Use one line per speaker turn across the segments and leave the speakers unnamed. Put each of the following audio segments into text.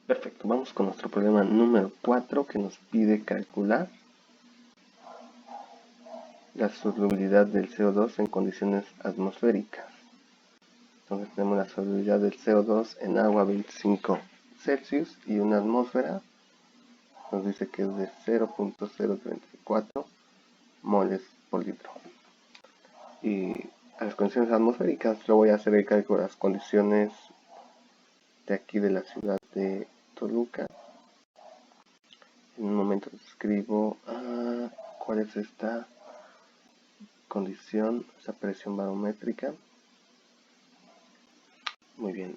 Perfecto, vamos con nuestro problema número 4 que nos pide calcular la solubilidad del CO2 en condiciones atmosféricas. Entonces tenemos la solubilidad del CO2 en agua a 25 Celsius y una atmósfera nos dice que es de 0.034 moles por litro. Y a las condiciones atmosféricas yo voy a hacer el cálculo de las condiciones de aquí de la ciudad de Toluca. En un momento escribo cuál es esta condición, esta presión barométrica. Muy bien.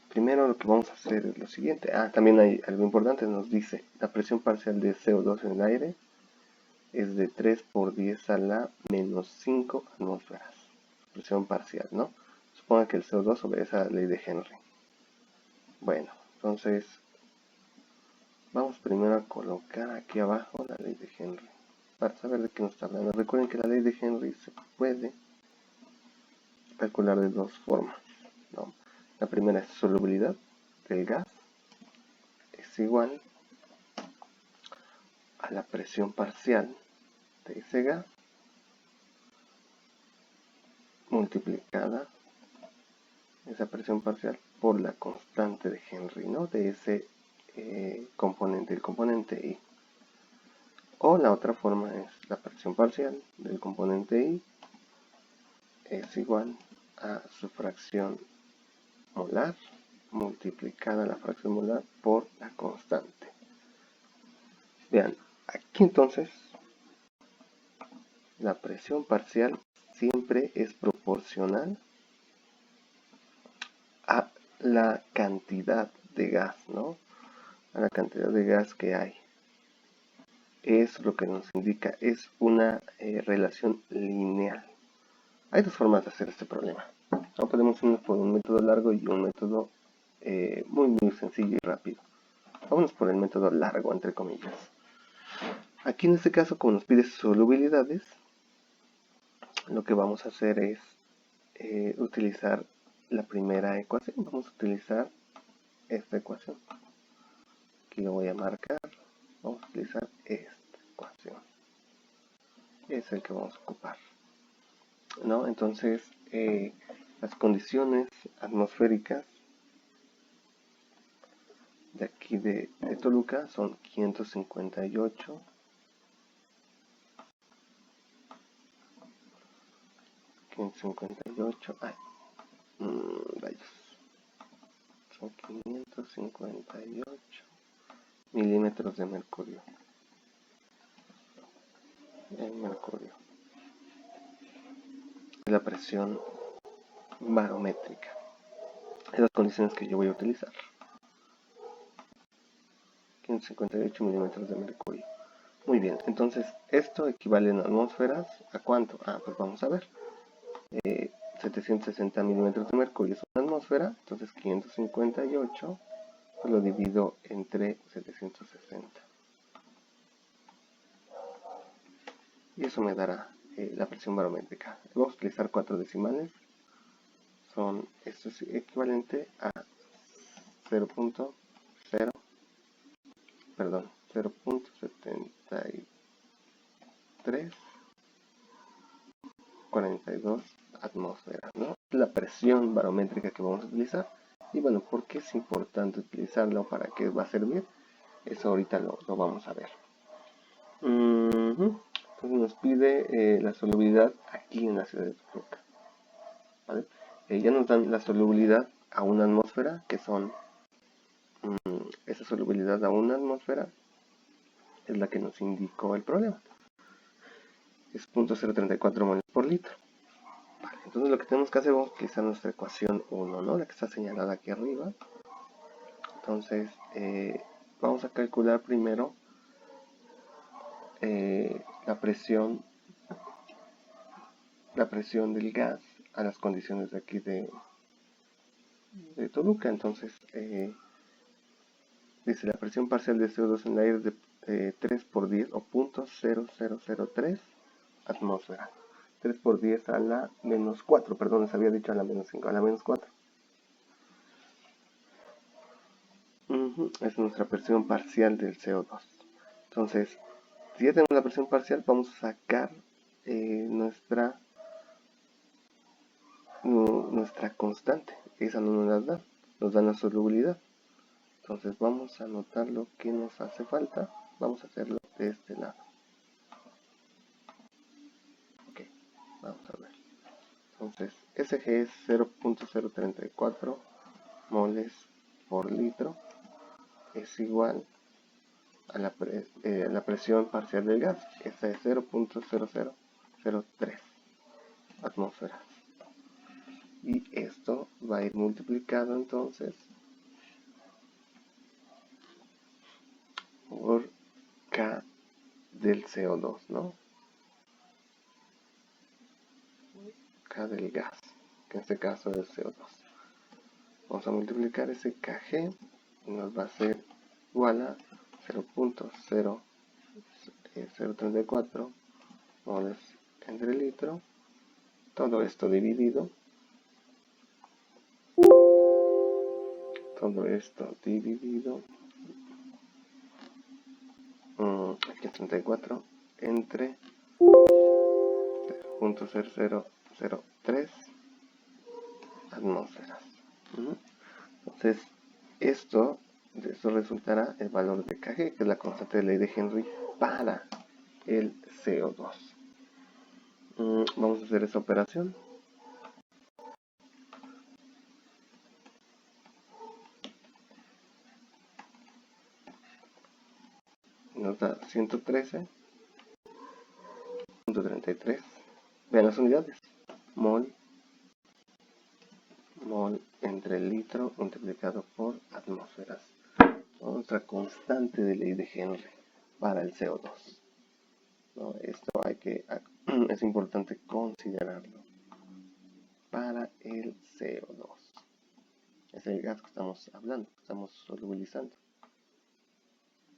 Primero lo que vamos a hacer es lo siguiente. También hay algo importante, nos dice la presión parcial de CO2 en el aire es de 3 por 10 a la menos 5 atmósferas. Presión parcial, ¿no? Suponga que el CO2 obedece a la ley de Henry. Bueno, entonces vamos primero a colocar aquí abajo la ley de Henry para saber de qué nos está hablando. Recuerden que la ley de Henry se puede calcular de dos formas, ¿no? La primera es solubilidad del gas es igual a la presión parcial de ese gas multiplicada esa presión parcial por la constante de Henry, ¿no? De ese componente, el componente I. O la otra forma es la presión parcial del componente I es igual a su fracción molar multiplicada la fracción molar por la constante. Vean, aquí entonces la presión parcial siempre es proporcional a la cantidad de gas, ¿no? A la cantidad de gas que hay. Es lo que nos indica, es una relación lineal. Hay dos formas de hacer este problema. No podemos irnos por un método largo y un método muy sencillo y rápido. Vámonos por el método largo, entre comillas. Aquí en este caso, como nos pide solubilidades, lo que vamos a hacer es utilizar la primera ecuación. Vamos a utilizar esta ecuación. Aquí lo voy a marcar. Vamos a utilizar esta ecuación. Es el que vamos a ocupar, ¿no? Entonces, las condiciones atmosféricas de aquí de Toluca son 558 rayos, son 558 milímetros de mercurio en mercurio. La presión barométrica es las condiciones que yo voy a utilizar. 558 milímetros de mercurio. Muy bien, entonces esto equivale en atmósferas a ¿cuánto? Pues vamos a ver. 760 milímetros de mercurio es una atmósfera, entonces 558 pues lo divido entre 760. Y eso me dará la presión barométrica. Vamos a utilizar 4 decimales. Esto es equivalente a 0.7342 atmósferas, ¿no? La presión barométrica que vamos a utilizar. Y bueno, ¿por qué es importante utilizarlo? ¿Para qué va a servir? Eso ahorita lo vamos a ver. Entonces nos pide la solubilidad aquí en la ciudad de Toluca, ¿vale? Ya nos dan la solubilidad a una atmósfera, que son esa solubilidad a una atmósfera es la que nos indicó el problema. Es 0.034 moles por litro. Vale, entonces lo que tenemos que hacer, vamos a utilizar nuestra ecuación 1, ¿no? La que está señalada aquí arriba. Entonces, vamos a calcular primero la presión del gas a las condiciones de aquí de Toluca. Entonces, dice la presión parcial de CO2 en el aire es de 3 por 10 o 0.0003 atmósfera. 3 por 10 a la menos 4, perdón, les había dicho a la menos 5, a la menos 4. Es nuestra presión parcial del CO2. Entonces, si ya tenemos la presión parcial, vamos a sacar nuestra constante. Esa no nos da la solubilidad. Entonces vamos a anotar lo que nos hace falta. Vamos a hacerlo de este lado. Ok, vamos a ver. Entonces, SG es 0.034 moles por litro. Es igual a la presión parcial del gas. Esta es 0.0003 atmósferas. Y esto va a ir multiplicado entonces por K del CO2, ¿no? K del gas, que en este caso es CO2. Vamos a multiplicar ese Kg y nos va a ser igual a 0.034 moles entre litro. Todo esto dividido. Aquí es 34 entre 0.0003 atmósferas. Entonces, de esto resultará el valor de Kg, que es la constante de ley de Henry para el CO2. Vamos a hacer esa operación. Nos da 113.33. Vean las unidades. Mol entre el litro multiplicado por atmósferas. Otra constante de ley de Henry para el CO2. ¿No? Esto es importante considerarlo. Para el CO2. Es el gas que estamos hablando, que estamos solubilizando.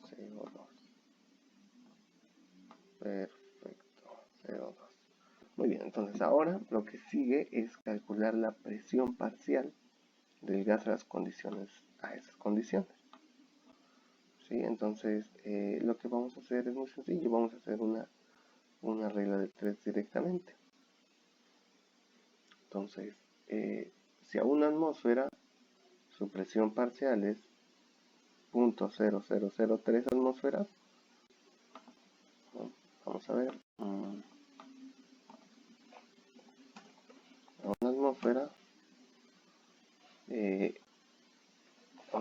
CO2. Perfecto. CO2. Muy bien, entonces ahora lo que sigue es calcular la presión parcial del gas a esas condiciones. ¿Sí? Entonces lo que vamos a hacer es muy sencillo. Vamos a hacer una regla de 3 directamente. Entonces, si a una atmósfera su presión parcial es 0.0003 atmósferas, ¿no? Vamos a ver, a una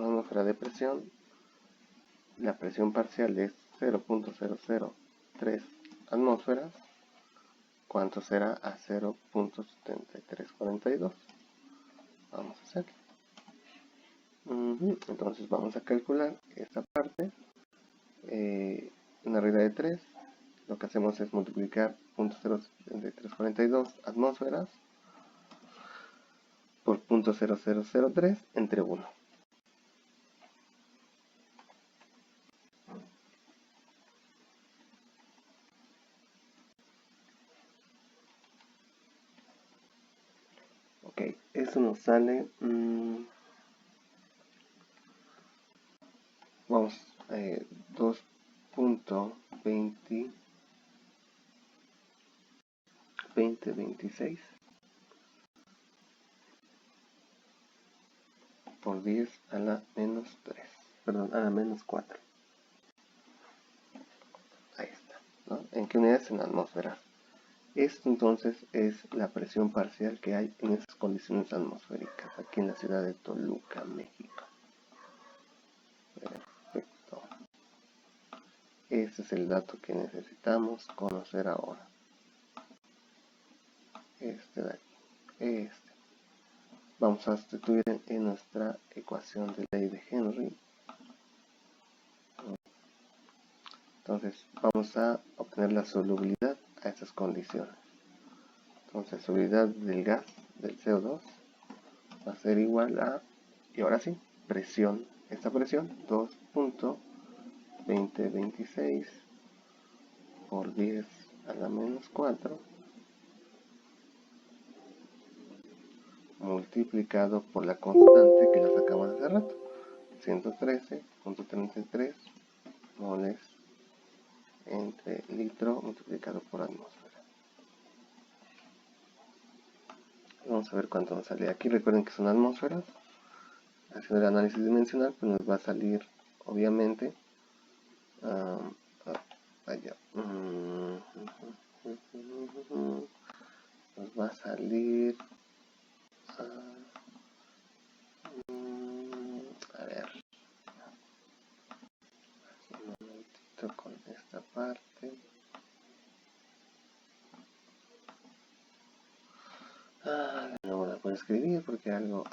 atmósfera de presión, la presión parcial es 0.003 atmósferas. ¿Cuánto será a 0.7342? Vamos a hacerlo. Entonces vamos a calcular esta parte. Una regla de 3. Lo que hacemos es multiplicar 0.07342 atmósferas por 0.0003 entre 1. Ok, eso nos sale... vamos, 2.2026 por 10 a la menos 3, perdón, a la menos 4. Ahí está, ¿no? ¿En qué unidades? En atmósferas. Esto entonces es la presión parcial que hay en esas condiciones atmosféricas aquí en la ciudad de Toluca, México. Perfecto. Este es el dato que necesitamos conocer ahora. Este de aquí. Vamos a sustituir en nuestra ecuación de ley de Henry. Entonces vamos a obtener la solubilidad a estas condiciones. Entonces solubilidad del gas, del CO2, va a ser igual a, y ahora sí, presión. Esta presión, 2.2026 por 10 a la menos 4 multiplicado por la constante que la sacamos hace rato, 113.33 moles entre litro multiplicado por atmósfera. Vamos a ver cuánto nos sale. Aquí recuerden que son atmósferas. Haciendo el análisis dimensional, pues nos va a salir, obviamente, nos va a salir, a ver, un momentito con esta parte. No voy a poder escribir porque algo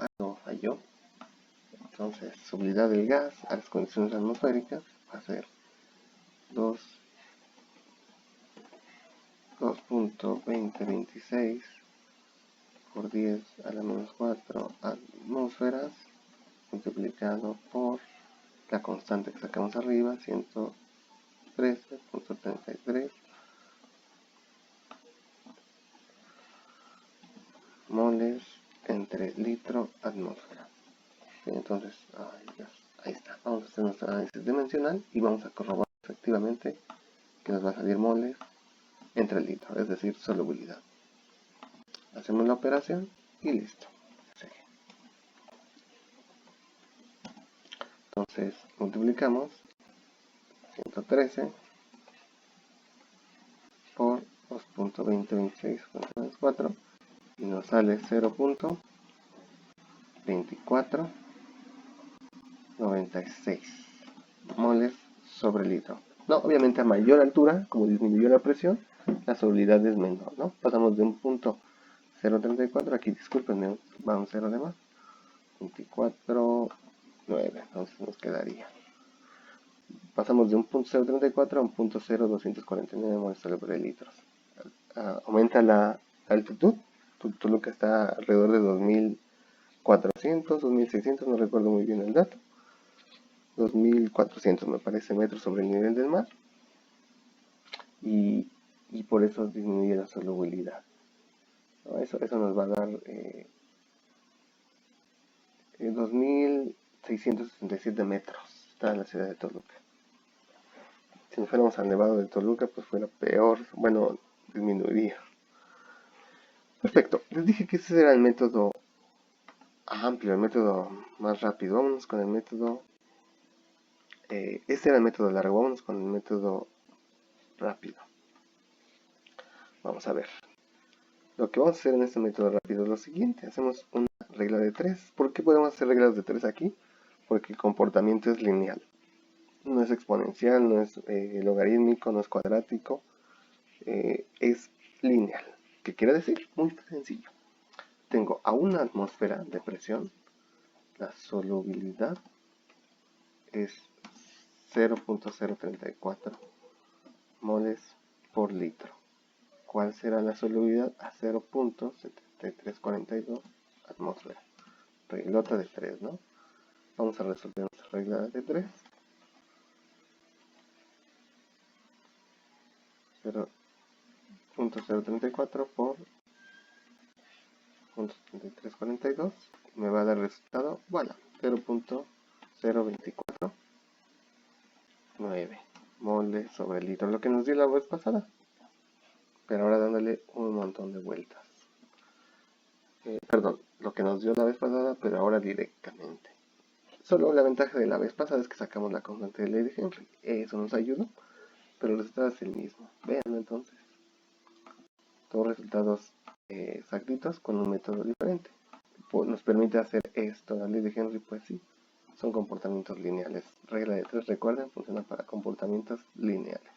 falló. Entonces, solubilidad del gas a las condiciones atmosféricas va a ser 2.2026 por 10 a la menos 4 atmósferas multiplicado por la constante que sacamos arriba, 113.33 moles entre litro atmósfera. Entonces, ahí está. Vamos a hacer nuestro análisis dimensional y vamos a corroborar efectivamente que nos va a salir moles entre litro, es decir, solubilidad. Hacemos la operación y listo. Entonces multiplicamos 113 por 2.2026 menos 4 y nos sale 0.2496 moles sobre litro. No, obviamente a mayor altura, como disminuyó la presión, la solubilidad es menor, ¿no? Pasamos de un punto 0.34, aquí discúlpenme, va un 0 de más, 24.9, entonces nos quedaría. Pasamos de un punto 0.34 a un punto 0.249 moles sobre litros. Aumenta la altitud, Toluca está alrededor de 2.400, 2.600, no recuerdo muy bien el dato. 2.400 me parece metros sobre el nivel del mar. Y por eso disminuye la solubilidad. ¿No? Eso nos va a dar 2.667 metros. Está en la ciudad de Toluca. Si nos fuéramos al Nevado de Toluca, pues fuera peor. Bueno, disminuiría. Perfecto. Les dije que ese era el método amplio, el método más rápido. Vámonos con el método... este era el método largo. Vámonos con el método rápido. Vamos a ver. Lo que vamos a hacer en este método rápido es lo siguiente. Hacemos una regla de 3. ¿Por qué podemos hacer reglas de 3 aquí? Porque el comportamiento es lineal. No es exponencial, no es logarítmico, no es cuadrático. Es lineal. ¿Qué quiere decir? Muy sencillo. Tengo a una atmósfera de presión. La solubilidad es 0.034 moles por litro. ¿Cuál será la solubilidad? A 0.7342 atmósferas. Reglota de 3, ¿no? Vamos a resolver nuestra regla de 3. 0.034 por 0.7342 me va a dar el resultado, bueno, 0.0249 moles sobre litro, lo que nos dio la vez pasada, pero ahora dándole un montón de vueltas. Perdón, lo que nos dio la vez pasada, pero ahora directamente. Solo la ventaja de la vez pasada es que sacamos la constante de Ley de Henry. Eso nos ayudó, pero el resultado es el mismo. Vean entonces. Todos resultados exactitos con un método diferente. Nos permite hacer esto. La Ley de Henry, pues sí, son comportamientos lineales. Regla de 3, recuerden, funciona para comportamientos lineales.